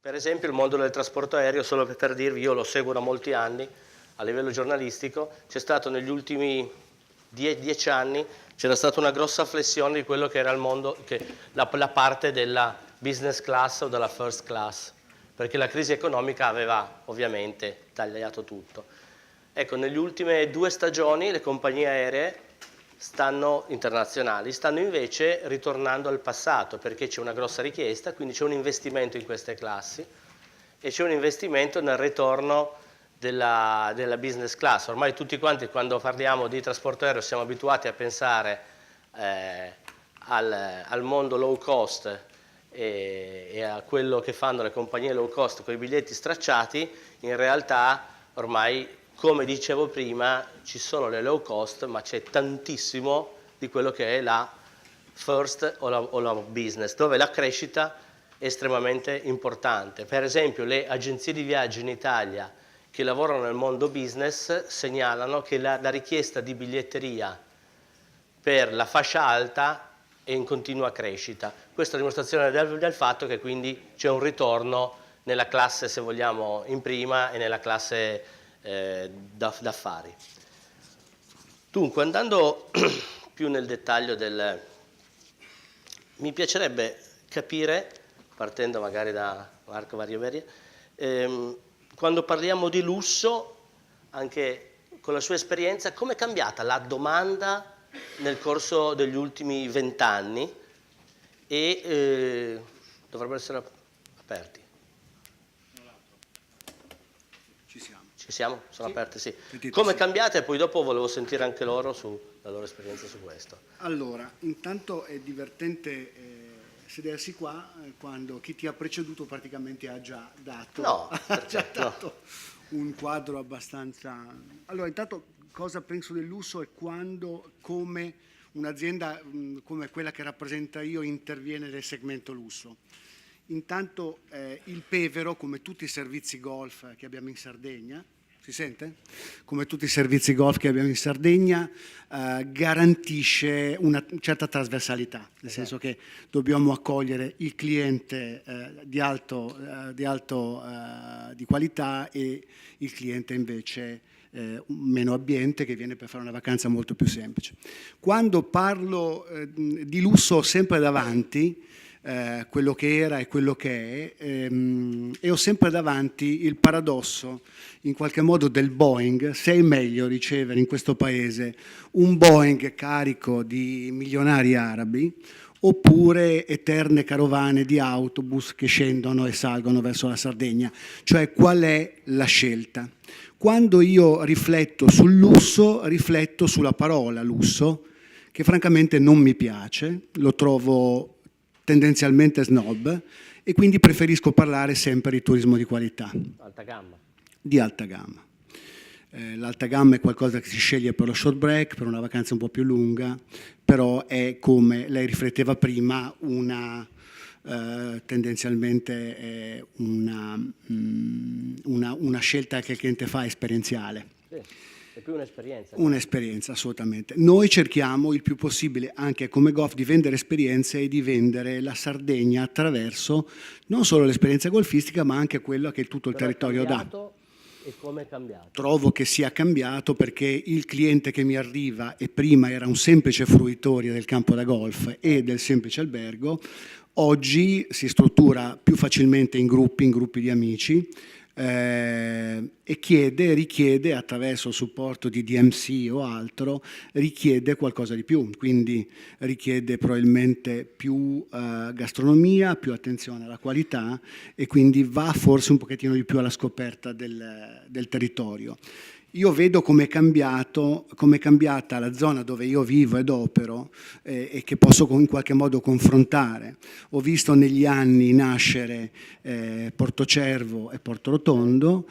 Per esempio il mondo del trasporto aereo, solo per dirvi, io lo seguo da molti anni a livello giornalistico, c'è stato negli ultimi 10 anni, c'era stata una grossa flessione di quello che era il mondo, la parte della business class o della first class, perché la crisi economica aveva ovviamente tagliato tutto. Ecco, nelle ultime 2 stagioni le compagnie aeree internazionali stanno invece ritornando al passato, perché c'è una grossa richiesta, quindi c'è un investimento in queste classi e c'è un investimento nel ritorno della business class. Ormai tutti quanti, quando parliamo di trasporto aereo, siamo abituati a pensare al mondo low cost e a quello che fanno le compagnie low cost con i biglietti stracciati. In realtà ormai, come dicevo prima, ci sono le low cost, ma c'è tantissimo di quello che è la first o la business, dove la crescita è estremamente importante. Per esempio, le agenzie di viaggio in Italia che lavorano nel mondo business segnalano che la richiesta di biglietteria per la fascia alta è in continua crescita. Questa è la dimostrazione del fatto che quindi c'è un ritorno nella classe, se vogliamo, in prima e nella classe d'affari. Dunque, andando più nel dettaglio mi piacerebbe capire, partendo magari da Marco Varioveria, quando parliamo di lusso, anche con la sua esperienza, come è cambiata la domanda nel corso degli ultimi 20 anni e dovrebbero essere aperti. Ci siamo? Sono sì. aperte, sì. Sentite, Come sì. cambiate e poi dopo volevo sentire anche loro la loro esperienza su questo. Allora, intanto è divertente sedersi qua quando chi ti ha preceduto praticamente ha già dato, No, ha già certo, no. dato un quadro abbastanza... Allora, intanto cosa penso del lusso è come un'azienda come quella che rappresenta io interviene nel segmento lusso. Intanto il Pevero, come tutti i servizi golf che abbiamo in Sardegna, si sente? Come tutti i servizi golf che abbiamo in Sardegna, garantisce una certa trasversalità, nel senso che dobbiamo accogliere il cliente di qualità e il cliente invece meno abbiente che viene per fare una vacanza molto più semplice. Quando parlo di lusso ho sempre davanti quello che era e quello che è, e ho sempre davanti il paradosso in qualche modo del Boeing. Se è meglio ricevere in questo paese un Boeing carico di milionari arabi oppure eterne carovane di autobus che scendono e salgono verso la Sardegna, cioè qual è la scelta? Quando io rifletto sul lusso, rifletto sulla parola lusso, che francamente non mi piace, lo trovo tendenzialmente snob e quindi preferisco parlare sempre di turismo di qualità. Alta gamma. Di alta gamma. L'alta gamma è qualcosa che si sceglie per lo short break, per una vacanza un po' più lunga, però è, come lei rifletteva prima, tendenzialmente una scelta che il cliente fa esperienziale. Sì. È più un'esperienza. Un'esperienza, assolutamente. Noi cerchiamo il più possibile, anche come Golf, di vendere esperienze e di vendere la Sardegna attraverso non solo l'esperienza golfistica, ma anche quello che tutto il territorio dà. E come è cambiato? Trovo che sia cambiato perché il cliente che mi arriva e prima era un semplice fruitore del campo da golf e del semplice albergo, oggi si struttura più facilmente in gruppi di amici, e richiede attraverso il supporto di DMC o altro, richiede qualcosa di più, quindi richiede probabilmente più gastronomia, più attenzione alla qualità e quindi va forse un pochettino di più alla scoperta del territorio. Io vedo come è cambiata la zona dove io vivo ed opero e che posso in qualche modo confrontare. Ho visto negli anni nascere Portocervo e Portorotondo,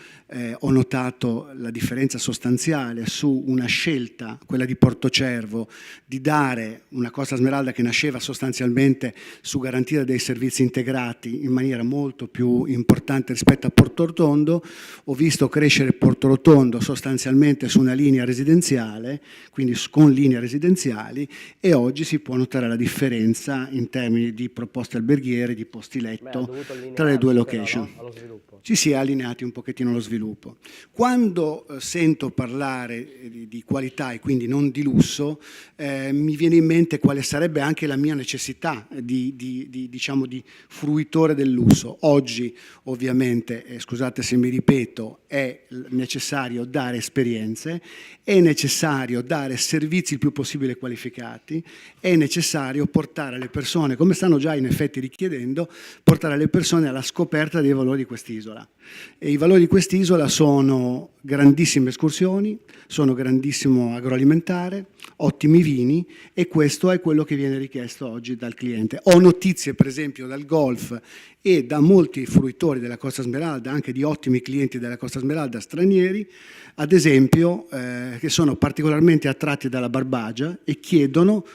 ho notato la differenza sostanziale su una scelta, quella di Portocervo, di dare una Costa Smeralda che nasceva sostanzialmente su garantire dei servizi integrati in maniera molto più importante rispetto a Portorotondo. Ho visto crescere Portorotondo sostanzialmente sostanzialmente su una linea residenziale, quindi con linee residenziali, e oggi si può notare la differenza in termini di proposte alberghiere, di posti letto tra le due location. Però, no? Allo sviluppo. Ci si è allineati un pochettino allo sviluppo. Quando sento parlare di qualità e quindi non di lusso, mi viene in mente quale sarebbe anche la mia necessità diciamo, di fruitore del lusso. Oggi, ovviamente, scusate se mi ripeto, è necessario dare esperienze, è necessario dare servizi il più possibile qualificati, è necessario portare le persone, come stanno già in effetti richiedendo, portare le persone alla scoperta dei valori di quest'isola. E i valori di quest'isola sono grandissime escursioni, sono grandissimo agroalimentare, ottimi vini, e questo è quello che viene richiesto oggi dal cliente. Ho notizie per esempio dal golf e da molti fruitori della Costa Smeralda, anche di ottimi clienti della Costa Smeralda stranieri, ad esempio, che sono particolarmente attratti dalla Barbagia e chiedono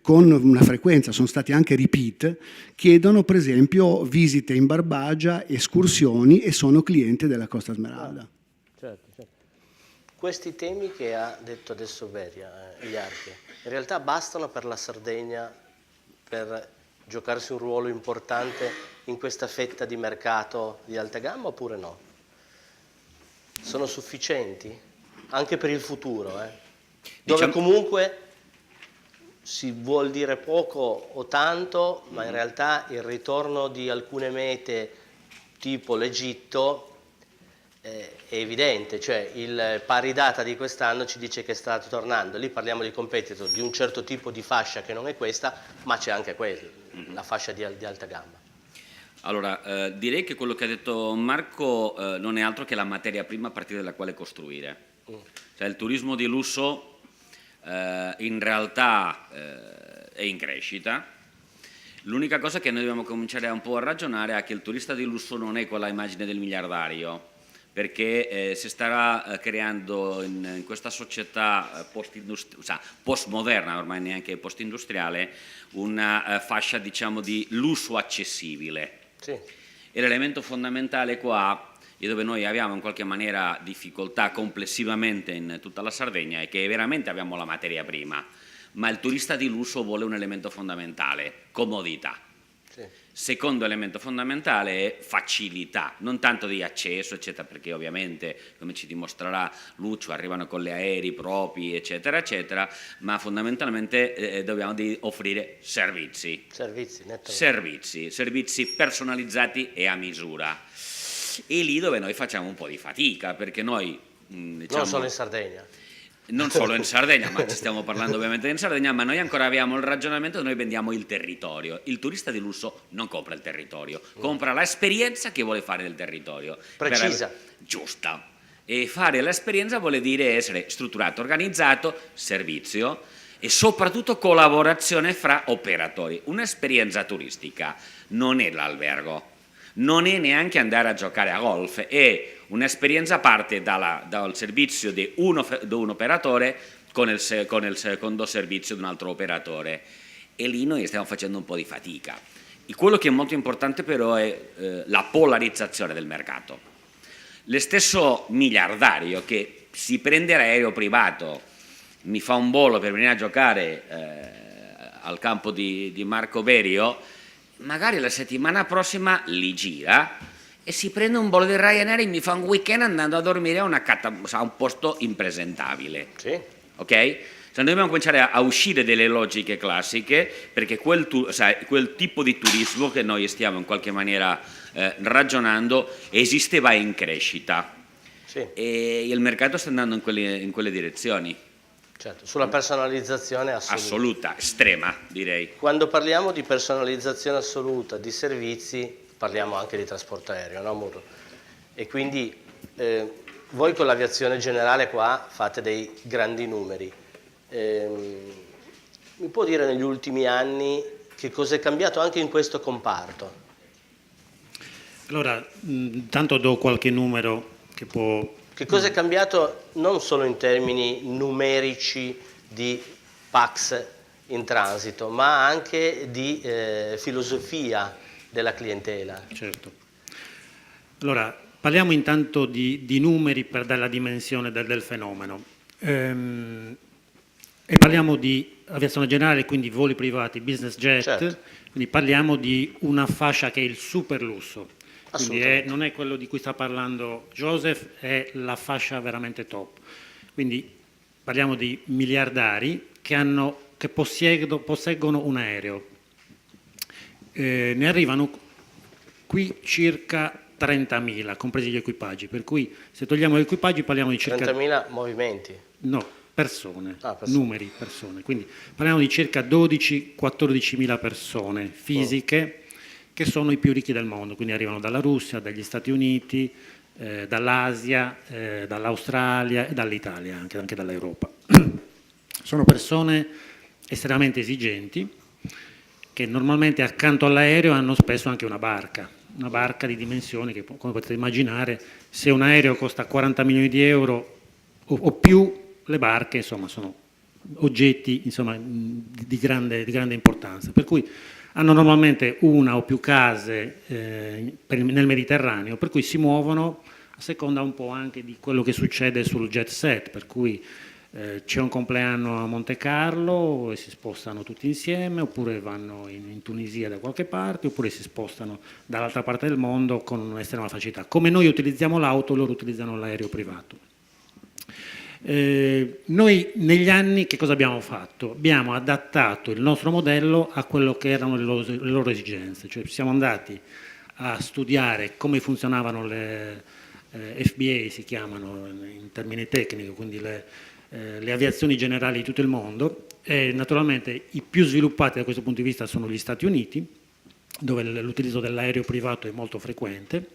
con una frequenza, sono stati anche repeat, chiedono per esempio visite in Barbagia, escursioni, e sono clienti della Costa Smeralda. Certo, certo. Questi temi che ha detto adesso Beria, Iarchi, in realtà bastano per la Sardegna per giocarsi un ruolo importante in questa fetta di mercato di alta gamma oppure no? Sono sufficienti? Anche per il futuro, dove comunque si vuol dire poco o tanto, ma in realtà il ritorno di alcune mete tipo l'Egitto è evidente, cioè il pari data di quest'anno ci dice che sta tornando. Lì parliamo di competitor di un certo tipo di fascia che non è questa, ma c'è anche quella, la fascia di alta gamma. Allora, direi che quello che ha detto Marco non è altro che la materia prima a partire dalla quale costruire. Cioè il turismo di lusso in realtà è in crescita. L'unica cosa che noi dobbiamo cominciare un po' a ragionare è che il turista di lusso non è quella immagine del miliardario, perché si starà creando in questa società postmoderna, ormai neanche postindustriale, una fascia diciamo di lusso accessibile. Sì. E l'elemento fondamentale qua, e dove noi abbiamo in qualche maniera difficoltà complessivamente in tutta la Sardegna, è che veramente abbiamo la materia prima, ma il turista di lusso vuole un elemento fondamentale: comodità. Sì. Secondo elemento fondamentale è facilità, non tanto di accesso eccetera, perché ovviamente, come ci dimostrerà Lucio, arrivano con gli aerei propri eccetera eccetera, ma fondamentalmente dobbiamo offrire servizi personalizzati e a misura, e lì dove noi facciamo un po' di fatica, perché noi diciamo, non solo in Sardegna. Non solo in Sardegna, ma ci stiamo parlando ovviamente in Sardegna, ma noi ancora abbiamo il ragionamento che noi vendiamo il territorio. Il turista di lusso non compra il territorio, compra l'esperienza che vuole fare del territorio. Precisa. Giusta. E fare l'esperienza vuole dire essere strutturato, organizzato, servizio e soprattutto collaborazione fra operatori. Un'esperienza turistica non è l'albergo, non è neanche andare a giocare a golf, è un'esperienza parte dal servizio di un operatore con il secondo servizio di un altro operatore, e lì noi stiamo facendo un po' di fatica. E quello che è molto importante però è la polarizzazione del mercato. Lo stesso miliardario che si prende l'aereo privato, mi fa un volo per venire a giocare al campo di Marco Berio, magari la settimana prossima li gira e si prende un volo di Ryanair e mi fa un weekend andando a dormire a un posto impresentabile. Sì. Ok? Cioè noi dobbiamo cominciare a uscire dalle logiche classiche, perché quel tipo di turismo che noi stiamo in qualche maniera ragionando esiste, va in crescita. Sì. E il mercato sta andando in quelle direzioni. Certo, sulla personalizzazione assoluta, estrema direi. Quando parliamo di personalizzazione assoluta di servizi parliamo anche di trasporto aereo, no Murro? E quindi voi con l'aviazione generale qua fate dei grandi numeri. Mi può dire negli ultimi anni che cosa è cambiato anche in questo comparto? Allora, tanto do qualche numero che può... Che cosa è cambiato non solo in termini numerici di Pax in transito, ma anche di filosofia della clientela? Certo. Allora, Parliamo intanto di numeri per dare la dimensione del fenomeno. E parliamo di aviazione generale, quindi voli privati, business jet, Certo. quindi parliamo di una fascia che è il super lusso. Quindi Assolutamente. non è quello di cui sta parlando Joseph, è la fascia veramente top. Quindi parliamo di miliardari che posseggono un aereo. Ne arrivano qui circa 30.000, compresi gli equipaggi, per cui se togliamo gli equipaggi parliamo di circa... 30.000 movimenti. No, persone, Persone. numeri, persone. Quindi parliamo di circa 12-14.000 persone fisiche che sono i più ricchi del mondo, quindi arrivano dalla Russia, dagli Stati Uniti, dall'Asia, dall'Australia e dall'Italia, anche dall'Europa. Sono persone estremamente esigenti che normalmente accanto all'aereo hanno spesso anche una barca di dimensioni che, come potete immaginare, se un aereo costa 40 milioni di euro o più, le barche insomma sono oggetti insomma, di grande importanza, per cui hanno normalmente una o più case nel Mediterraneo, per cui si muovono a seconda un po' anche di quello che succede sul jet set, per cui c'è un compleanno a Monte Carlo e si spostano tutti insieme, oppure vanno in Tunisia da qualche parte, oppure si spostano dall'altra parte del mondo con un'estrema facilità. Come noi utilizziamo l'auto, loro utilizzano l'aereo privato. Noi negli anni che cosa abbiamo fatto? Abbiamo adattato il nostro modello a quello che erano le loro esigenze, cioè siamo andati a studiare come funzionavano le FBA, si chiamano in termini tecnici, quindi le aviazioni generali di tutto il mondo, e naturalmente i più sviluppati da questo punto di vista sono gli Stati Uniti, dove l'utilizzo dell'aereo privato è molto frequente,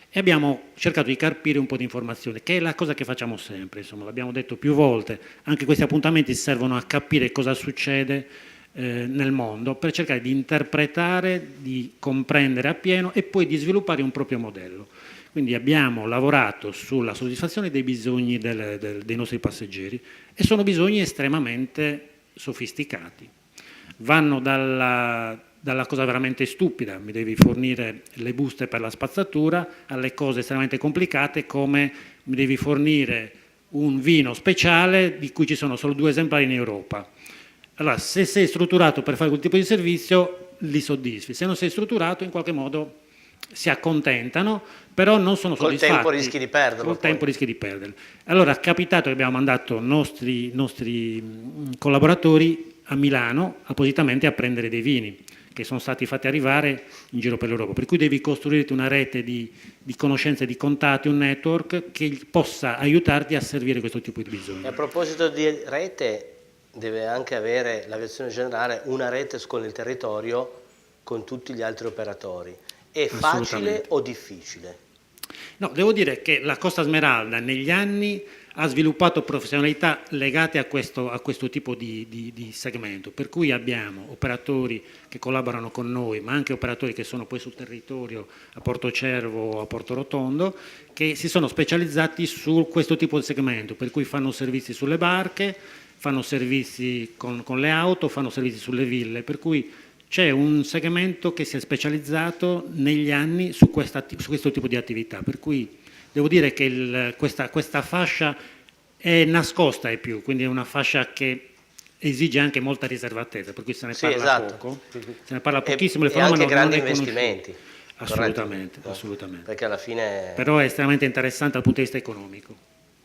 e abbiamo cercato di carpire un po' di informazione, che è la cosa che facciamo sempre, insomma, l'abbiamo detto più volte, anche questi appuntamenti servono a capire cosa succede nel mondo, per cercare di interpretare, di comprendere appieno e poi di sviluppare un proprio modello. Quindi abbiamo lavorato sulla soddisfazione dei bisogni dei nostri passeggeri, e sono bisogni estremamente sofisticati. Vanno dalla cosa veramente stupida, mi devi fornire le buste per la spazzatura, alle cose estremamente complicate come mi devi fornire un vino speciale di cui ci sono solo 2 esemplari in Europa. Allora, se sei strutturato per fare quel tipo di servizio, li soddisfi. Se non sei strutturato, in qualche modo si accontentano, però non sono soddisfatti. Col tempo rischi di perderlo. Col tempo rischi di perderlo. Allora è capitato che abbiamo mandato nostri collaboratori a Milano appositamente a prendere dei vini che sono stati fatti arrivare in giro per l'Europa, per cui devi costruirti una rete di conoscenze, di contatti, un network che possa aiutarti a servire questo tipo di bisogni. E a proposito di rete, deve anche avere l'aviazione generale una rete con il territorio con tutti gli altri operatori. È facile o difficile? No, devo dire che la Costa Smeralda negli anni ha sviluppato professionalità legate a questo tipo di segmento, per cui abbiamo operatori che collaborano con noi, ma anche operatori che sono poi sul territorio a Portocervo o a Portorotondo, che si sono specializzati su questo tipo di segmento, per cui fanno servizi sulle barche, fanno servizi con le auto, fanno servizi sulle ville, per cui c'è un segmento che si è specializzato negli anni su questo tipo di attività, per cui devo dire che questa fascia è nascosta ai più, quindi è una fascia che esige anche molta riservatezza, per cui se ne parla poco, se ne parla pochissimo, il fenomeno anche grandi non è investimenti. Assolutamente, No? assolutamente. Perché alla fine... Però è estremamente interessante dal punto di vista economico.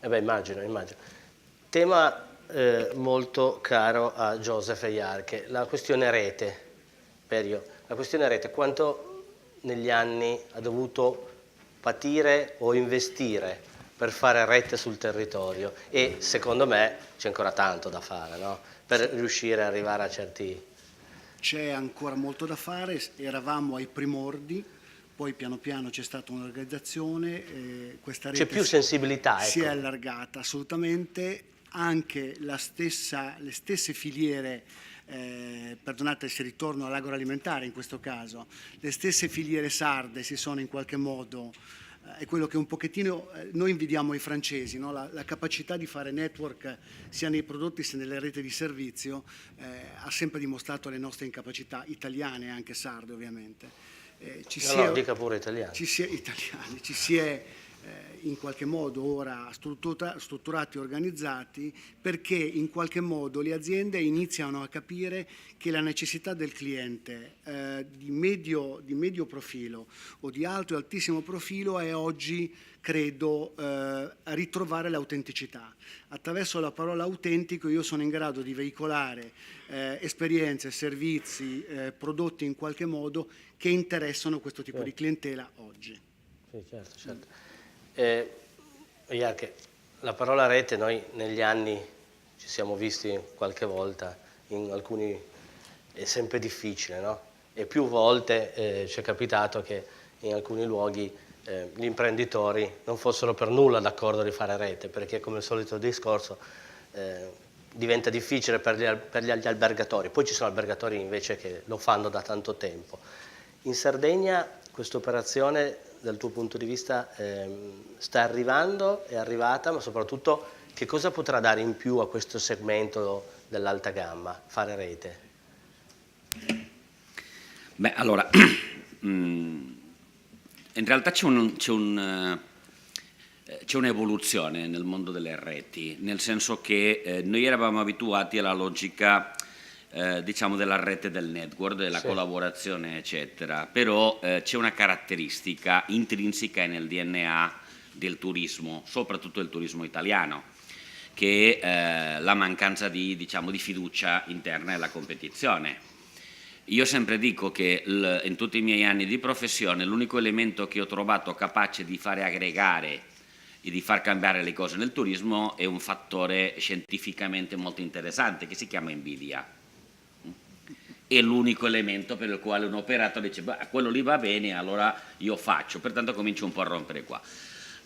Immagino. Tema molto caro a Joseph e Jarche, la questione rete. La questione rete, quanto negli anni ha dovuto patire o investire per fare rete sul territorio, e secondo me c'è ancora tanto da fare, no? Per riuscire ad arrivare a certi... C'è ancora molto da fare, eravamo ai primordi, poi piano piano c'è stata un'organizzazione, questa rete c'è più sensibilità, ecco. Si è allargata assolutamente, anche le stesse filiere, perdonate se ritorno all'agroalimentare in questo caso, le stesse filiere sarde si sono in qualche modo, è quello che un pochettino noi invidiamo ai francesi, no? La capacità di fare network sia nei prodotti sia nelle reti di servizio ha sempre dimostrato le nostre incapacità italiane e anche sarde ovviamente. Dica pure italiane. Ci si è in qualche modo ora strutturati e organizzati, perché in qualche modo le aziende iniziano a capire che la necessità del cliente di medio profilo o di alto e altissimo profilo è oggi, credo, ritrovare l'autenticità. Attraverso la parola autentico io sono in grado di veicolare esperienze, servizi, prodotti in qualche modo che interessano questo tipo di clientela oggi. Sì, certo, certo. Anche la parola rete noi negli anni ci siamo visti qualche volta, in alcuni è sempre difficile, no? E più volte ci è capitato che in alcuni luoghi gli imprenditori non fossero per nulla d'accordo di fare rete, perché come il solito discorso diventa difficile per gli albergatori. Poi ci sono albergatori invece che lo fanno da tanto tempo. In Sardegna questa operazione dal tuo punto di vista sta arrivando, è arrivata, ma soprattutto che cosa potrà dare in più a questo segmento dell'alta gamma, fare rete? Beh, allora, in realtà c'è un'evoluzione nel mondo delle reti, nel senso che noi eravamo abituati alla logica diciamo della rete del network, della collaborazione eccetera, però c'è una caratteristica intrinseca nel DNA del turismo, soprattutto del turismo italiano, che è la mancanza di fiducia interna e la competizione. Io sempre dico che in tutti i miei anni di professione l'unico elemento che ho trovato capace di fare aggregare e di far cambiare le cose nel turismo è un fattore scientificamente molto interessante che si chiama invidia. È l'unico elemento per il quale un operatore dice quello lì va bene, allora io faccio, pertanto comincio un po' a rompere qua.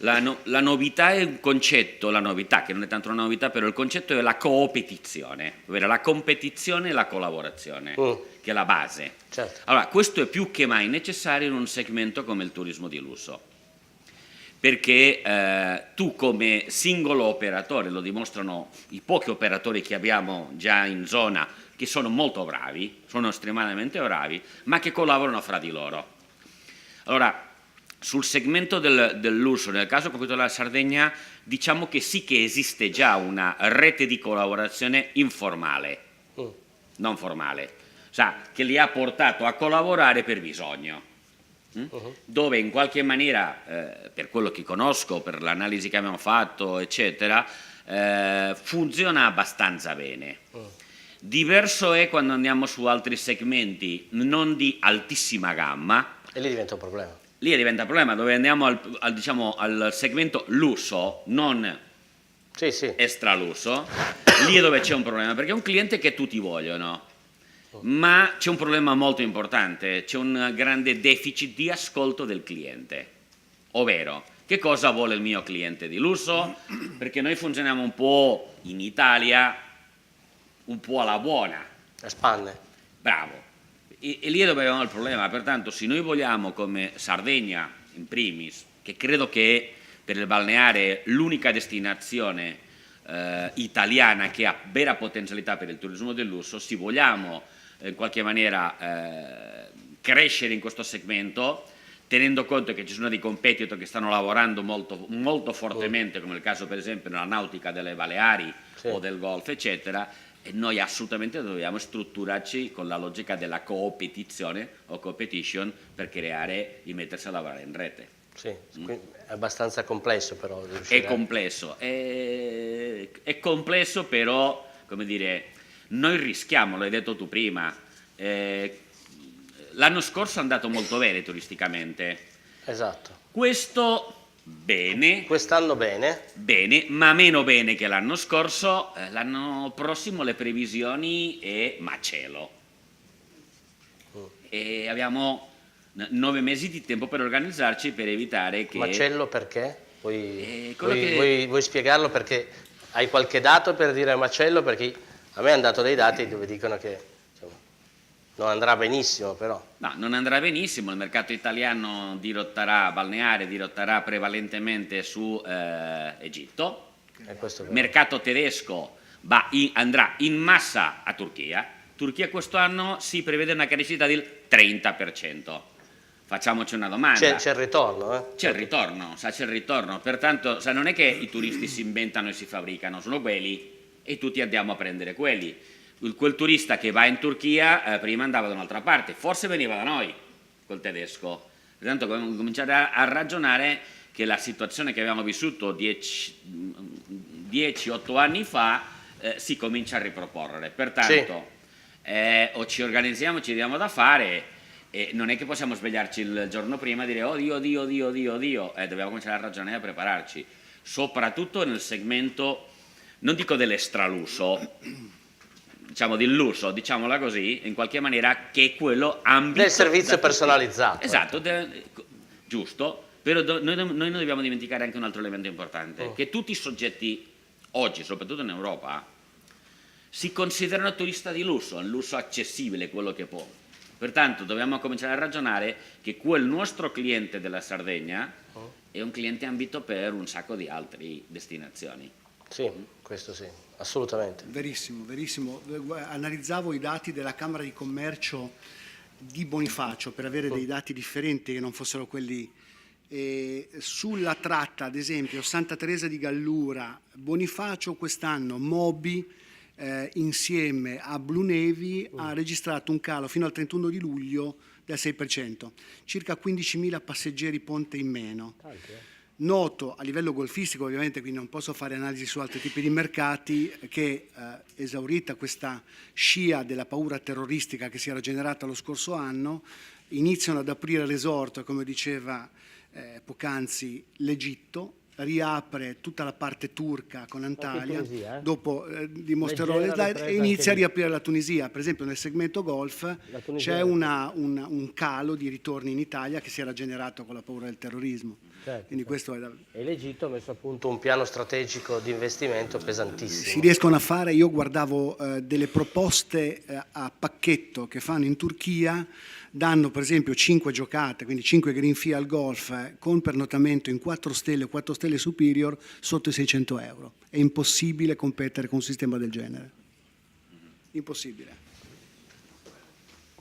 La novità è un concetto, la novità che non è tanto una novità, però il concetto è la coopetizione, ovvero la competizione e la collaborazione, che è la base. Certo. Allora, questo è più che mai necessario in un segmento come il turismo di lusso, perché tu come singolo operatore, lo dimostrano i pochi operatori che abbiamo già in zona, che sono molto bravi, sono estremamente bravi, ma che collaborano fra di loro. Allora, sul segmento del lusso, nel caso concreto della Sardegna, diciamo che sì che esiste già una rete di collaborazione informale, non formale, che li ha portato a collaborare per bisogno, dove in qualche maniera, per quello che conosco, per l'analisi che abbiamo fatto, eccetera, funziona abbastanza bene. Diverso è quando andiamo su altri segmenti non di altissima gamma. E lì diventa un problema. Lì diventa un problema, dove andiamo al segmento lusso, non extra lusso, lì è dove c'è un problema, perché è un cliente che tutti vogliono, ma c'è un problema molto importante, c'è un grande deficit di ascolto del cliente, ovvero che cosa vuole il mio cliente di lusso, perché noi funzioniamo un po' in Italia, un po' alla buona. A spanne. Bravo. E lì è dove abbiamo il problema, pertanto se noi vogliamo come Sardegna in primis, che credo che per il balneare è l'unica destinazione italiana che ha vera potenzialità per il turismo del lusso, se vogliamo in qualche maniera crescere in questo segmento, tenendo conto che ci sono dei competitor che stanno lavorando molto, molto fortemente, come il caso per esempio nella nautica delle Baleari o del Golfo eccetera, e noi assolutamente dobbiamo strutturarci con la logica della competizione o competition per creare e mettersi a lavorare in rete. Sì, è abbastanza complesso però. È complesso, è complesso però, come dire, noi rischiamo, l'hai detto tu prima, l'anno scorso è andato molto bene turisticamente. Esatto. Questo bene. Quest'anno bene. Bene, ma meno bene che l'anno scorso. L'anno prossimo le previsioni è macello. E abbiamo 9 mesi di tempo per organizzarci per evitare che... Macello perché? Vuoi spiegarlo perché hai qualche dato per dire macello? Perché a me hanno dato dei dati dove dicono che non andrà benissimo però. No, non andrà benissimo, il mercato italiano balneare dirotterà prevalentemente su Egitto, il mercato tedesco andrà in massa a Turchia. Turchia quest'anno si prevede una crescita del 30%, facciamoci una domanda. C'è il ritorno, C'è il ritorno, pertanto non è che i turisti si inventano e si fabbricano, sono quelli e tutti andiamo a prendere quelli. Quel turista che va in Turchia prima andava da un'altra parte, forse veniva da noi col tedesco, pertanto cominciare a ragionare che la situazione che abbiamo vissuto 10-8 anni fa si comincia a riproporre, pertanto o ci organizziamo, ci diamo da fare. E non è che possiamo svegliarci il giorno prima e dire oddio, dobbiamo cominciare a ragionare e a prepararci, soprattutto nel segmento, non dico dell'estralusso, diciamo dell'uso, diciamola così, in qualche maniera, che è quello ambito del servizio personalizzato. Esatto, giusto, però noi non dobbiamo dimenticare anche un altro elemento importante, che tutti i soggetti oggi, soprattutto in Europa, si considerano turista di lusso, un lusso accessibile, quello che può. Pertanto dobbiamo cominciare a ragionare che quel nostro cliente della Sardegna è un cliente ambito per un sacco di altre destinazioni. Sì, questo sì, assolutamente. Verissimo, verissimo. Analizzavo i dati della Camera di Commercio di Bonifacio per avere dei dati differenti che non fossero quelli. Sulla tratta, ad esempio, Santa Teresa di Gallura, Bonifacio quest'anno, Moby, insieme a Blue Navy ha registrato un calo fino al 31 di luglio del 6%, circa 15.000 passeggeri ponte in meno. Noto a livello golfistico, ovviamente, quindi non posso fare analisi su altri tipi di mercati, che esaurita questa scia della paura terroristica che si era generata lo scorso anno, iniziano ad aprire resort, come diceva poc'anzi, l'Egitto, riapre tutta la parte turca con Antalya, Tunisia, dopo dimostrerò le slide, e inizia a riaprire la Tunisia. Per esempio nel segmento golf c'è un calo di ritorni in Italia che si era generato con la paura del terrorismo. Quindi questo è E l'Egitto ha messo a punto un piano strategico di investimento pesantissimo. si riescono a fare, io guardavo delle proposte a pacchetto che fanno in Turchia, danno per esempio 5 giocate, quindi 5 green fee al golf con pernottamento in 4 stelle o 4 stelle superior sotto i 600 euro. È impossibile competere con un sistema del genere. Impossibile.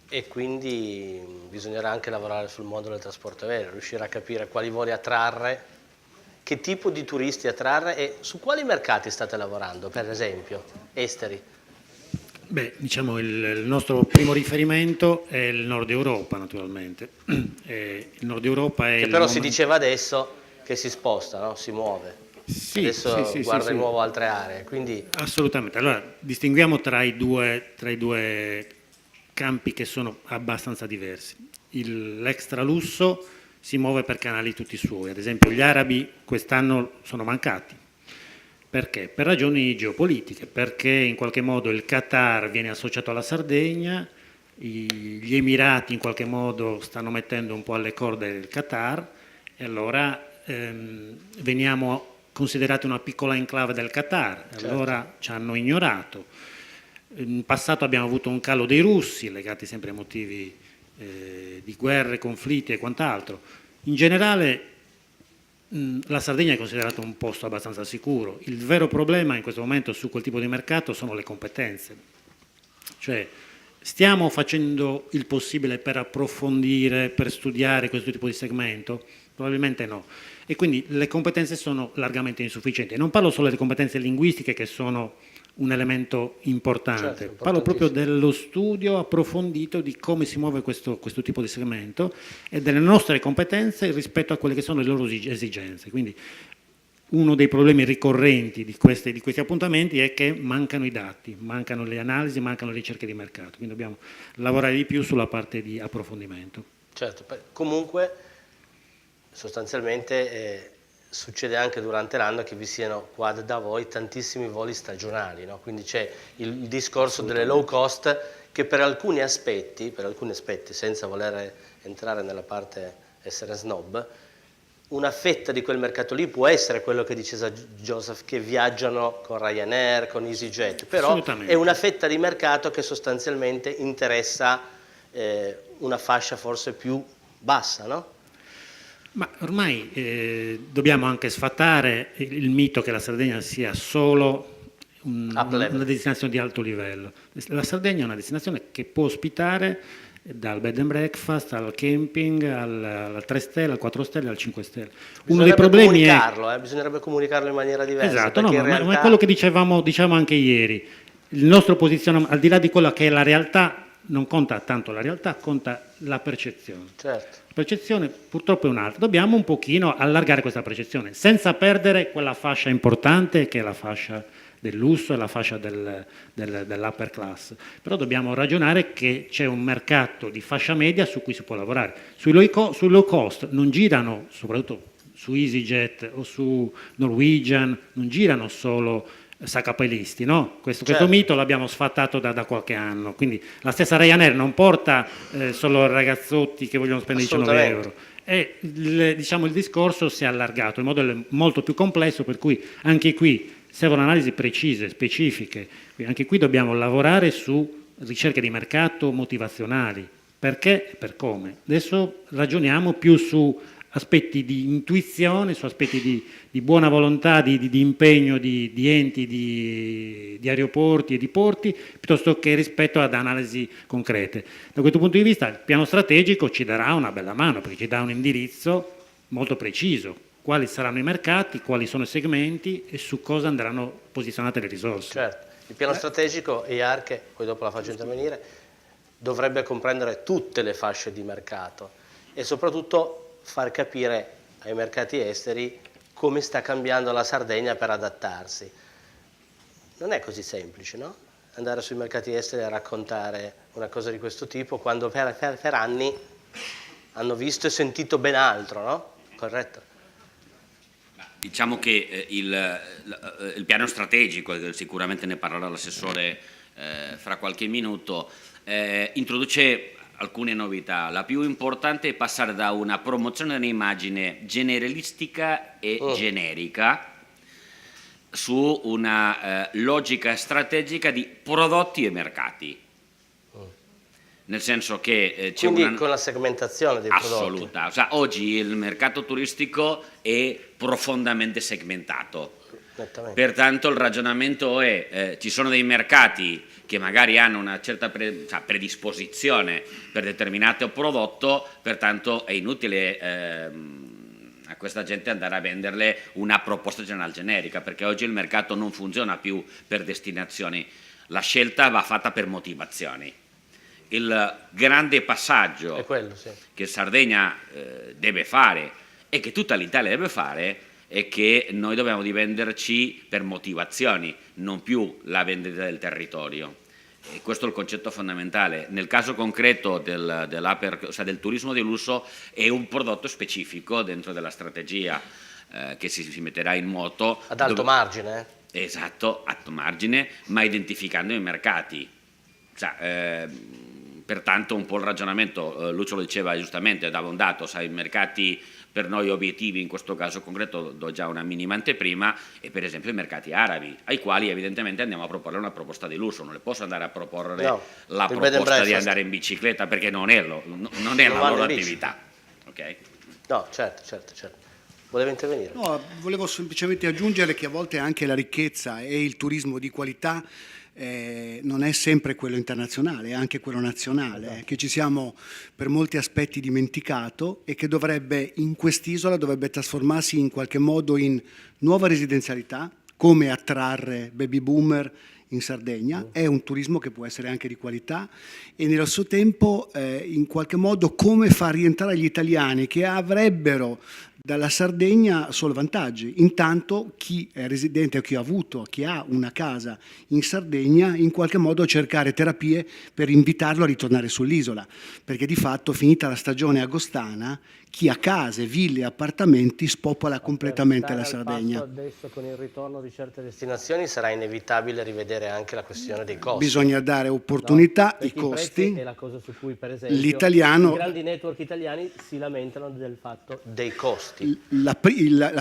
E quindi bisognerà anche lavorare sul mondo del trasporto aereo, riuscire a capire quali voli attrarre, che tipo di turisti attrarre e su quali mercati state lavorando, per esempio, esteri. Beh, diciamo il nostro primo riferimento è il Nord Europa, naturalmente. Il Nord Europa è Che però si diceva adesso che si sposta, no? Si muove. Sì, Adesso sì, guarda sì, di nuovo altre aree, quindi assolutamente. Allora, distinguiamo tra i due campi che sono abbastanza diversi. L'extra lusso si muove per canali tutti suoi, ad esempio gli arabi quest'anno sono mancati. Perché? Per ragioni geopolitiche, perché in qualche modo il Qatar viene associato alla Sardegna, gli Emirati in qualche modo stanno mettendo un po' alle corde del Qatar e allora veniamo considerati una piccola enclave del Qatar, certo. Allora ci hanno ignorato. In passato abbiamo avuto un calo dei russi legati sempre a motivi di guerre, conflitti e quant'altro. In generale la Sardegna è considerata un posto abbastanza sicuro. Il vero problema in questo momento su quel tipo di mercato sono le competenze. Cioè, stiamo facendo il possibile per approfondire, per studiare questo tipo di segmento? Probabilmente no. E quindi le competenze sono largamente insufficienti. Non parlo solo delle competenze linguistiche che sono un elemento importante, certo, parlo proprio dello studio approfondito di come si muove questo tipo di segmento e delle nostre competenze rispetto a quelle che sono le loro esigenze. Quindi uno dei problemi ricorrenti di questi appuntamenti è che mancano i dati, mancano le analisi, mancano le ricerche di mercato, quindi dobbiamo lavorare di più sulla parte di approfondimento. certo, comunque sostanzialmente succede anche durante l'anno che vi siano qua da voi tantissimi voli stagionali, no? Quindi c'è il discorso delle low cost che per alcuni aspetti, senza voler entrare nella parte essere snob, una fetta di quel mercato lì può essere quello che diceva Joseph, che viaggiano con Ryanair, con EasyJet, però è una fetta di mercato che sostanzialmente interessa una fascia forse più bassa, no? Ma ormai dobbiamo anche sfatare il mito che la Sardegna sia solo una destinazione di alto livello. La Sardegna è una destinazione che può ospitare dal bed and breakfast al camping, al 3 stelle, al 4 stelle, al 5 stelle. Uno Bisognerebbe dei problemi è... comunicarlo, bisognerebbe comunicarlo in maniera diversa. Esatto, no, perché in ma realtà... è quello che dicevamo anche ieri. Il nostro posizionamento, al di là di quella che è la realtà, non conta tanto la realtà, conta la percezione. Certo. La percezione purtroppo è un'altra. Dobbiamo un pochino allargare questa percezione, senza perdere quella fascia importante che è la fascia del lusso e la fascia dell'upper class. Però dobbiamo ragionare che c'è un mercato di fascia media su cui si può lavorare. Sui low cost non girano, soprattutto su EasyJet o su Norwegian, non girano solo sacapelisti, no? Questo mito l'abbiamo sfatato da qualche anno, quindi la stessa Ryanair non porta solo ragazzotti che vogliono spendere 19 euro. E il discorso si è allargato, il modello è molto più complesso, per cui anche qui servono analisi precise, specifiche, quindi anche qui dobbiamo lavorare su ricerche di mercato motivazionali, perché e per come. Adesso ragioniamo più su aspetti di intuizione, su aspetti di buona volontà, di impegno di enti, di aeroporti e di porti, piuttosto che rispetto ad analisi concrete. Da questo punto di vista il piano strategico ci darà una bella mano, perché ci dà un indirizzo molto preciso, quali saranno i mercati, quali sono i segmenti e su cosa andranno posizionate le risorse. Certo, il piano strategico EIAR, che poi dopo la faccio intervenire, dovrebbe comprendere tutte le fasce di mercato e soprattutto far capire ai mercati esteri come sta cambiando la Sardegna per adattarsi. Non è così semplice, no? Andare sui mercati esteri a raccontare una cosa di questo tipo quando per anni hanno visto e sentito ben altro, no? Corretto? Diciamo che il piano strategico, sicuramente ne parlerà l'assessore fra qualche minuto, introduce alcune novità. La più importante è passare da una promozione dell'immagine generalistica e generica su una logica strategica di prodotti e mercati. Nel senso che c'è quindi con la segmentazione dei prodotti. Assoluta. Cioè, oggi il mercato turistico è profondamente segmentato. Pertanto il ragionamento è ci sono dei mercati che magari hanno una certa predisposizione per determinato prodotto, pertanto è inutile a questa gente andare a venderle una proposta generale generica, perché oggi il mercato non funziona più per destinazioni, la scelta va fatta per motivazioni. Il grande passaggio che Sardegna deve fare e che tutta l'Italia deve fare è che noi dobbiamo divenderci per motivazioni, non più la vendita del territorio. E questo è il concetto fondamentale. Nel caso concreto del turismo di lusso è un prodotto specifico dentro della strategia che si metterà in moto. Ad alto margine. Esatto, alto margine, ma identificando i mercati. Pertanto un po' il ragionamento, Lucio lo diceva giustamente, dava un dato, i mercati per noi obiettivi, in questo caso concreto do già una minima anteprima, e per esempio i mercati arabi, ai quali evidentemente andiamo a proporre una proposta di lusso, non le posso andare a proporre la proposta di andare in bicicletta, perché non è la loro attività. Okay? No, certo. Voleva intervenire? No, volevo semplicemente aggiungere che a volte anche la ricchezza e il turismo di qualità non è sempre quello internazionale, è anche quello nazionale, che ci siamo per molti aspetti dimenticato e che in quest'isola dovrebbe trasformarsi in qualche modo in nuova residenzialità, come attrarre baby boomer in Sardegna. È un turismo che può essere anche di qualità e nello stesso tempo in qualche modo come far rientrare gli italiani che avrebbero dalla Sardegna solo vantaggi. Intanto chi è residente o chi ha una casa in Sardegna in qualche modo cercare terapie per invitarlo a ritornare sull'isola, perché di fatto finita la stagione agostana chi ha case, ville e appartamenti spopola completamente la Sardegna. Adesso con il ritorno di certe destinazioni sarà inevitabile rivedere anche la questione dei costi. Bisogna dare opportunità, i costi. È la cosa su cui per esempio l'italiano, i grandi network italiani si lamentano del fatto dei costi. La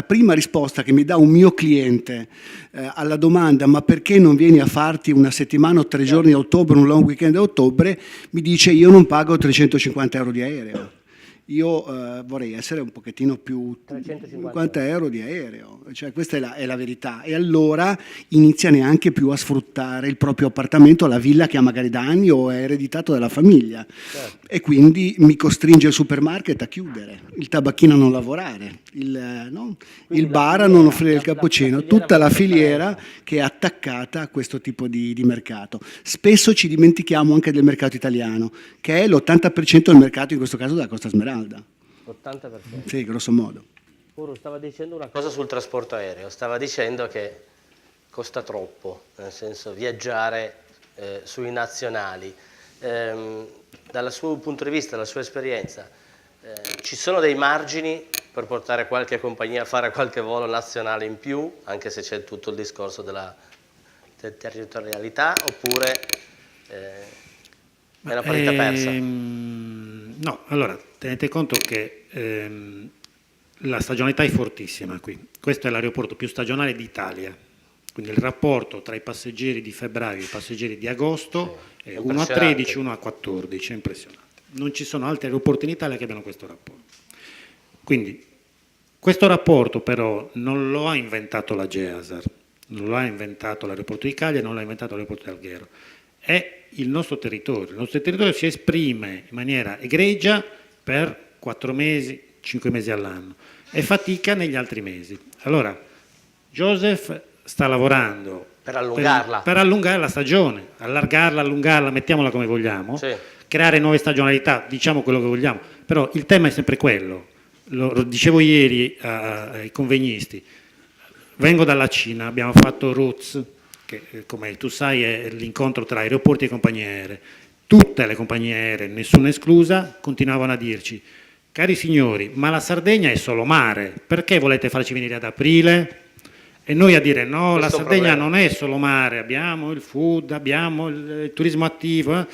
prima risposta che mi dà un mio cliente alla domanda ma perché non vieni a farti una settimana o 3 giorni a ottobre, un long weekend a ottobre, mi dice io non pago 350 euro di aereo. io vorrei essere un pochettino più 350 €, di aereo, cioè questa è la verità, e allora inizia neanche più a sfruttare il proprio appartamento, la villa che ha magari da anni o è ereditato dalla famiglia, e quindi mi costringe il supermarket a chiudere, il tabacchino a non lavorare, il bar a non offrire il cappuccino, tutta la filiera che è attaccata a questo tipo di mercato. Spesso ci dimentichiamo anche del mercato italiano, che è l'80% del mercato, in questo caso della Costa Smeralda. l'80%. Sì, grosso modo. Uru stava dicendo una cosa sul trasporto aereo, stava dicendo che costa troppo, nel senso viaggiare sui nazionali. Dal suo punto di vista, dalla sua esperienza, ci sono dei margini per portare qualche compagnia a fare qualche volo nazionale in più, anche se c'è tutto il discorso della territorialità, oppure è una partita persa? No, allora tenete conto che la stagionalità è fortissima qui. Questo è l'aeroporto più stagionale d'Italia, quindi il rapporto tra i passeggeri di febbraio e i passeggeri di agosto è 1 a 13, 1 a 14, è impressionante. Non ci sono altri aeroporti in Italia che abbiano questo rapporto. Quindi questo rapporto però non lo ha inventato la GEASAR, non lo ha inventato l'aeroporto di Cagliari, non l'ha inventato l'aeroporto di Alghero. È il nostro territorio. Il nostro territorio si esprime in maniera egregia per 4 mesi, 5 mesi all'anno e fatica negli altri mesi. Allora, Joseph sta lavorando Per allungarla. per allungare la stagione, allargarla, allungarla, mettiamola come vogliamo, Sì. creare nuove stagionalità, diciamo quello che vogliamo, però il tema è sempre quello. Lo dicevo ieri ai convegnisti, vengo dalla Cina, abbiamo fatto Roots, che come tu sai è l'incontro tra aeroporti e compagnie aeree. Tutte le compagnie aeree, nessuna esclusa, continuavano a dirci: cari signori, ma la Sardegna è solo mare, perché volete farci venire ad aprile? E noi a dire no, la Sardegna non è solo mare, abbiamo il food, abbiamo il turismo attivo,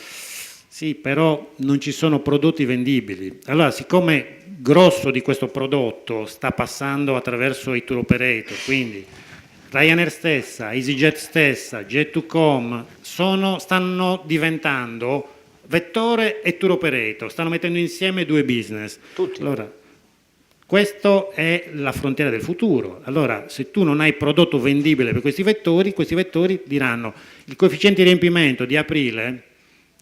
Sì, però non ci sono prodotti vendibili. Allora, siccome grosso di questo prodotto sta passando attraverso i tour operator, quindi Ryanair stessa, EasyJet stessa, Jet2Com stanno diventando vettore e tour operator, stanno mettendo insieme due business. Tutti. Allora, questa è la frontiera del futuro. Allora, se tu non hai prodotto vendibile per questi vettori diranno il coefficiente di riempimento di aprile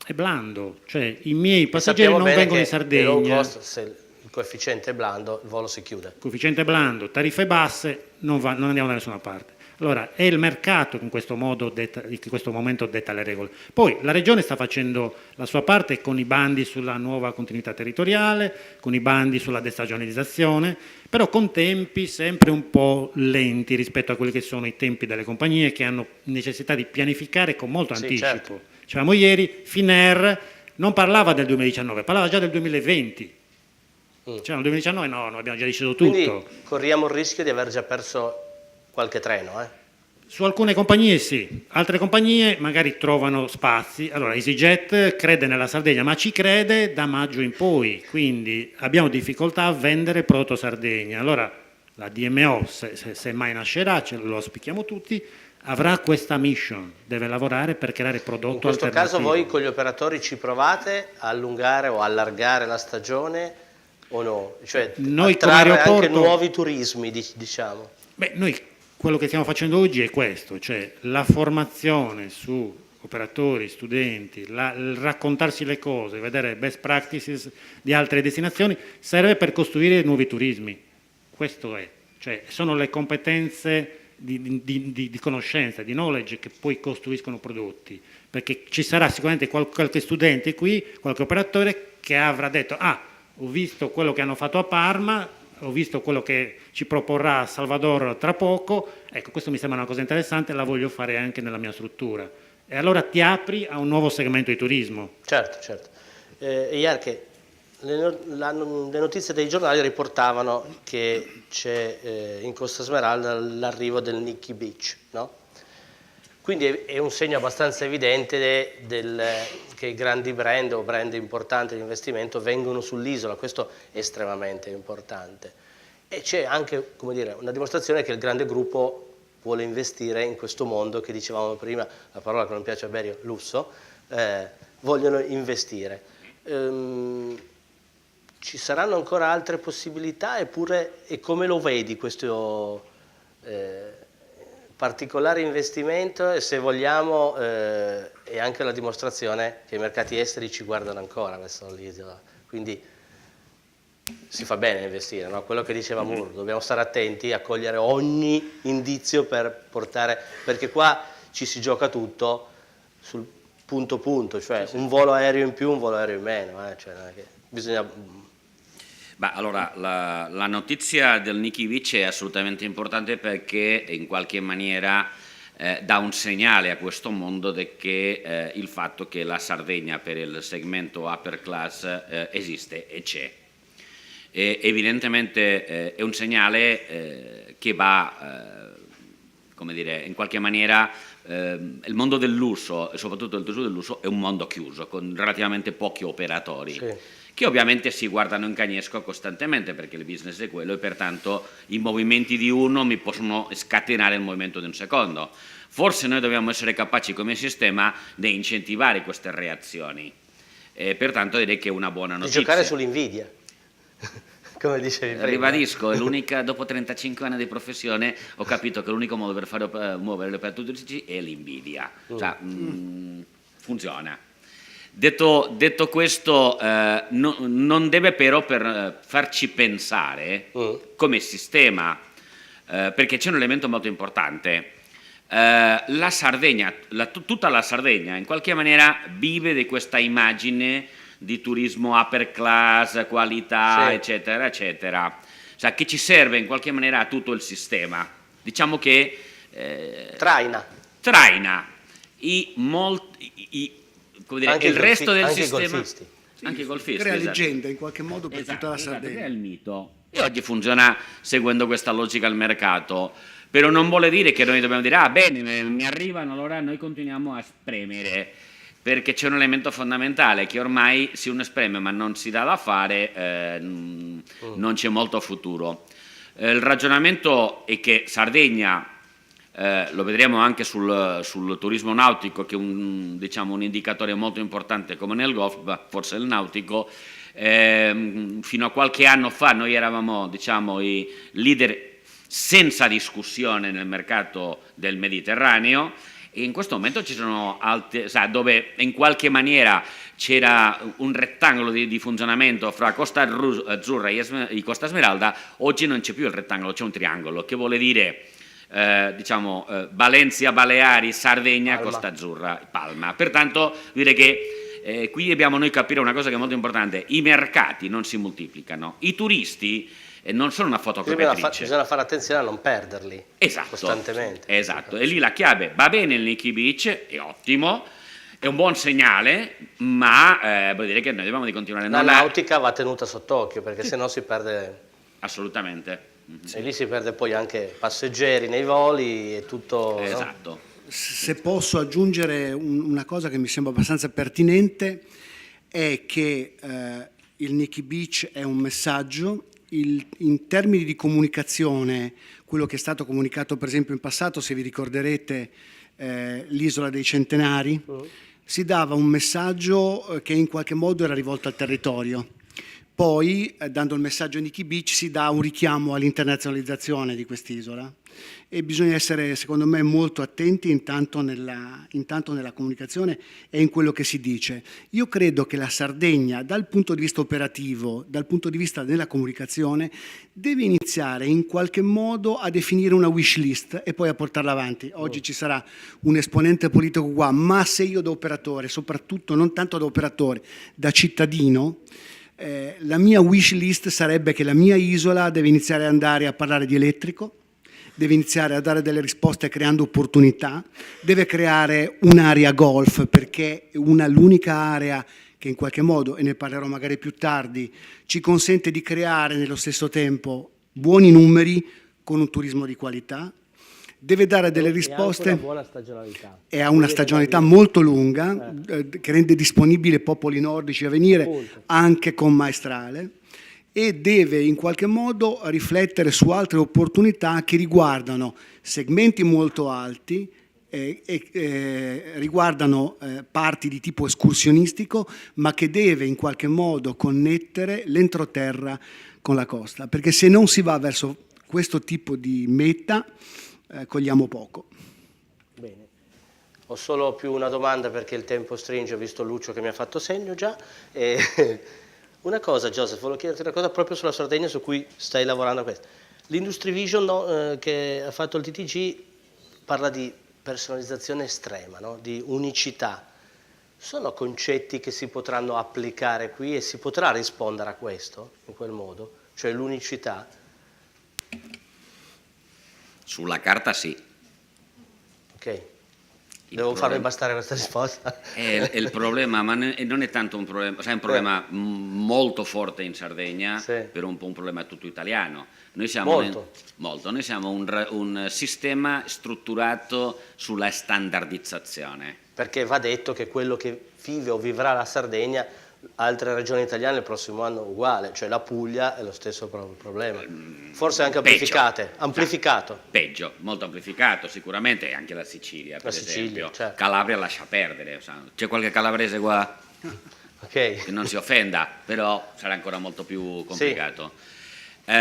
è blando, cioè i miei passeggeri non vengono in Sardegna. Low cost, se il coefficiente è blando, il volo si chiude. Coefficiente blando, tariffe basse, non andiamo da nessuna parte. Allora, è il mercato che in questo momento detta le regole. Poi la Regione sta facendo la sua parte con i bandi sulla nuova continuità territoriale, con i bandi sulla destagionalizzazione, però con tempi sempre un po' lenti rispetto a quelli che sono i tempi delle compagnie che hanno necessità di pianificare con molto anticipo. Certo. Dicevamo ieri, Finnair non parlava del 2019, parlava già del 2020. Cioè nel 2019 no, noi abbiamo già deciso tutto. Quindi corriamo il rischio di aver già perso qualche treno, Su alcune compagnie sì, altre compagnie magari trovano spazi. Allora EasyJet crede nella Sardegna, ma ci crede da maggio in poi, quindi abbiamo difficoltà a vendere prodotto Sardegna. Allora la DMO, se mai nascerà, ce lo auspichiamo tutti, avrà questa mission, deve lavorare per creare prodotto alternativo. In questo caso voi con gli operatori ci provate a allungare o allargare la stagione o no? Cioè noi attrarre come aeroporto, anche nuovi turismi, diciamo. Beh, noi quello che stiamo facendo oggi è questo, cioè la formazione su operatori, studenti, il raccontarsi le cose, vedere best practices di altre destinazioni, serve per costruire nuovi turismi. Questo è, cioè sono le competenze di conoscenza, di knowledge che poi costruiscono prodotti, perché ci sarà sicuramente qualche studente qui, qualche operatore che avrà detto ho visto quello che hanno fatto a Parma, ho visto quello che ci proporrà Salvador tra poco, ecco questo mi sembra una cosa interessante, la voglio fare anche nella mia struttura e allora ti apri a un nuovo segmento di turismo. Certo. Jarche, le notizie dei giornali riportavano che c'è in Costa Smeralda l'arrivo del Nikki Beach, no? Quindi è un segno abbastanza evidente che i grandi brand o brand importanti di investimento vengono sull'isola, questo è estremamente importante. E c'è anche, come dire, una dimostrazione che il grande gruppo vuole investire in questo mondo che dicevamo prima, la parola che non piace a Berio, lusso, vogliono investire. ci saranno ancora altre possibilità, eppure, e come lo vedi questo particolare investimento, e se vogliamo è anche la dimostrazione che i mercati esteri ci guardano ancora verso l'isola, quindi si fa bene a investire, no? Quello che diceva Moore, dobbiamo stare attenti a cogliere ogni indizio per portare, perché qua ci si gioca tutto sul punto, cioè un volo aereo in più, un volo aereo in meno, cioè non è che bisogna... Beh, allora, la notizia del Nikki Beach è assolutamente importante perché in qualche maniera dà un segnale a questo mondo che il fatto che la Sardegna per il segmento upper class esiste e c'è. Evidentemente è un segnale che va, come dire, in qualche maniera il mondo del lusso e soprattutto il turismo del lusso è un mondo chiuso con relativamente pochi operatori. Sì. Che ovviamente si guardano in cagnesco costantemente perché il business è quello e pertanto i movimenti di uno mi possono scatenare il movimento di un secondo. Forse noi dobbiamo essere capaci come sistema di incentivare queste reazioni e pertanto direi che è una buona notizia. Di giocare sull'invidia, come dicevi prima. Ribadisco, dopo 35 anni di professione ho capito che l'unico modo per fare muovere gli operatori turistici è l'invidia, cioè, funziona. Detto questo, non deve però per farci pensare come sistema, perché c'è un elemento molto importante. La Sardegna, tutta la Sardegna in qualche maniera vive di questa immagine di turismo upper class, qualità, sì, eccetera, eccetera, cioè, che ci serve in qualche maniera a tutto il sistema. Diciamo che traina come dire, il resto del sistema, golfisti. Sì, anche i golfisti, crea esatto, leggenda in qualche modo per tutta la Sardegna. Crea il mito. E oggi funziona seguendo questa logica al mercato, però non vuole dire che noi dobbiamo dire bene, mi arrivano, allora noi continuiamo a spremere, perché c'è un elemento fondamentale che ormai se uno spreme ma non si dà da fare non c'è molto futuro. Il ragionamento è che Sardegna, lo vedremo anche sul turismo nautico, che è un indicatore molto importante come nel golf, ma forse il nautico, fino a qualche anno fa noi eravamo i leader senza discussione nel mercato del Mediterraneo, e in questo momento ci sono dove in qualche maniera c'era un rettangolo di funzionamento fra Costa Azzurra e Costa Smeralda, oggi non c'è più il rettangolo, c'è un triangolo, che vuole dire Valencia, Baleari, Sardegna, Palma, Costa Azzurra, Palma. Pertanto dire che qui dobbiamo noi capire una cosa che è molto importante: i mercati non si moltiplicano, i turisti non sono una fotocopiatrice. Bisogna fare attenzione a non perderli, esatto, costantemente. Esatto, e lì la chiave va bene il Nikki Beach, è ottimo, è un buon segnale, ma vuol dire che noi dobbiamo continuare. La nautica va tenuta sott'occhio, perché sennò si perde. Assolutamente. E lì si perde poi anche passeggeri nei voli e tutto. Esatto. No? Se posso aggiungere una cosa che mi sembra abbastanza pertinente, è che il Nikki Beach è un messaggio. In termini di comunicazione, quello che è stato comunicato per esempio in passato, se vi ricorderete, l'isola dei centenari, si dava un messaggio che in qualche modo era rivolto al territorio. Poi, dando il messaggio Nikki Beach, si dà un richiamo all'internazionalizzazione di quest'isola, e bisogna essere, secondo me, molto attenti intanto nella comunicazione e in quello che si dice. Io credo che la Sardegna, dal punto di vista operativo, dal punto di vista della comunicazione, deve iniziare in qualche modo a definire una wish list e poi a portarla avanti. Oggi ci sarà un esponente politico qua, ma se io da operatore, soprattutto non tanto da operatore, da cittadino, la mia wish list sarebbe che la mia isola deve iniziare ad andare a parlare di elettrico, deve iniziare a dare delle risposte creando opportunità, deve creare un'area golf, perché è l'unica area che in qualche modo, e ne parlerò magari più tardi, ci consente di creare nello stesso tempo buoni numeri con un turismo di qualità. Deve dare delle risposte e ha una stagionalità molto lunga, che rende disponibile popoli nordici a venire anche con maestrale, e deve in qualche modo riflettere su altre opportunità che riguardano segmenti molto alti riguardano parti di tipo escursionistico, ma che deve in qualche modo connettere l'entroterra con la costa, perché se non si va verso questo tipo di meta cogliamo poco. Bene. Ho solo più una domanda perché il tempo stringe, ho visto Lucio che mi ha fatto segno già. Una cosa, Joseph, volevo chiederti una cosa proprio sulla Sardegna su cui stai lavorando a questo. L'Industry Vision che ha fatto il TTG parla di personalizzazione estrema, no? Di unicità. Sono concetti che si potranno applicare qui e si potrà rispondere a questo in quel modo? Cioè l'unicità? Sulla carta sì. Ok. Devo farmi bastare questa risposta? Il problema, ma non è tanto un problema, è un problema molto forte in Sardegna, sì. per un po' un problema tutto italiano. Noi siamo noi siamo un sistema strutturato sulla standardizzazione. Perché va detto che quello che vive o vivrà la Sardegna, altre regioni italiane il prossimo anno uguale, cioè la Puglia è lo stesso problema, forse anche amplificato. Peggio, molto amplificato sicuramente, anche la Sicilia per esempio. Certo. Calabria lascia perdere, c'è qualche calabrese qua Okay. che non si offenda, però sarà ancora molto più complicato. Sì.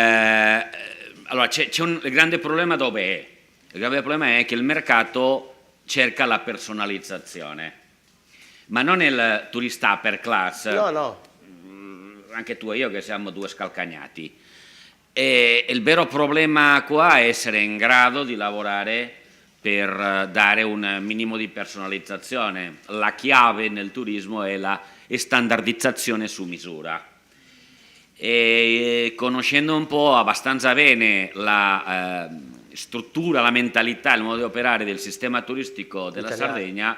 Allora il grande problema dove è? Il grande problema è che il mercato cerca la personalizzazione, ma non il turista upper class. No. Anche tu e io che siamo due scalcagnati. E il vero problema qua è essere in grado di lavorare per dare un minimo di personalizzazione. La chiave nel turismo è la standardizzazione su misura. E conoscendo un po' abbastanza bene la struttura, la mentalità, il modo di operare del sistema turistico della Sardegna,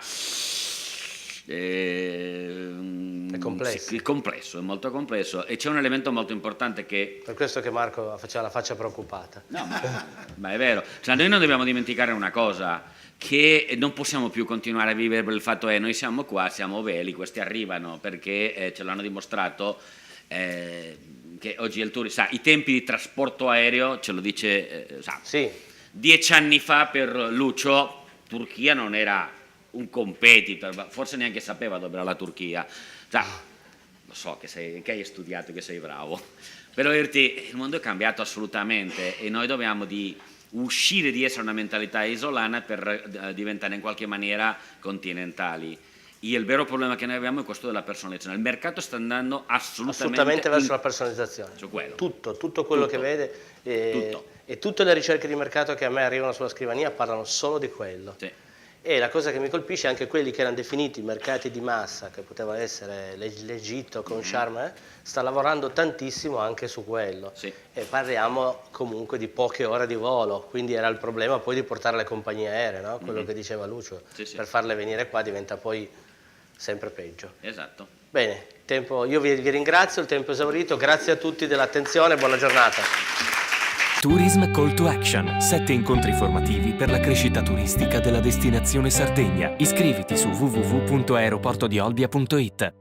è complesso. È complesso, è molto complesso, e c'è un elemento molto importante che... Per questo che Marco faceva la faccia preoccupata. No, ma è vero. Cioè, noi non dobbiamo dimenticare una cosa, che non possiamo più continuare a vivere per il fatto che noi siamo qua, siamo veli, questi arrivano, perché ce l'hanno dimostrato, che oggi il turismo, i tempi di trasporto aereo, ce lo dice, sì. 10 anni fa per Lucio, Turchia non era un competitor, forse neanche sapeva dove era la Turchia. Lo so che hai studiato, che sei bravo, però il mondo è cambiato assolutamente e noi dobbiamo uscire di essere una mentalità isolana per diventare in qualche maniera continentali. Il vero problema che noi abbiamo è questo della personalizzazione. Il mercato sta andando assolutamente verso la personalizzazione. Su quello. Tutto quello che vede e tutte le ricerche di mercato che a me arrivano sulla scrivania parlano solo di quello. Sì. E la cosa che mi colpisce è anche quelli che erano definiti mercati di massa, che poteva essere l'Egitto con Sharm, sta lavorando tantissimo anche su quello. Sì. E parliamo comunque di poche ore di volo, quindi era il problema poi di portare le compagnie aeree, no? Quello che diceva Lucio, Sì. per farle venire qua diventa poi sempre peggio. Esatto. Bene, io vi ringrazio, il tempo è esaurito, grazie a tutti dell'attenzione, buona giornata. Tourism Call to Action, 7 incontri formativi per la crescita turistica della destinazione Sardegna. Iscriviti su www.aeroportodiolbia.it.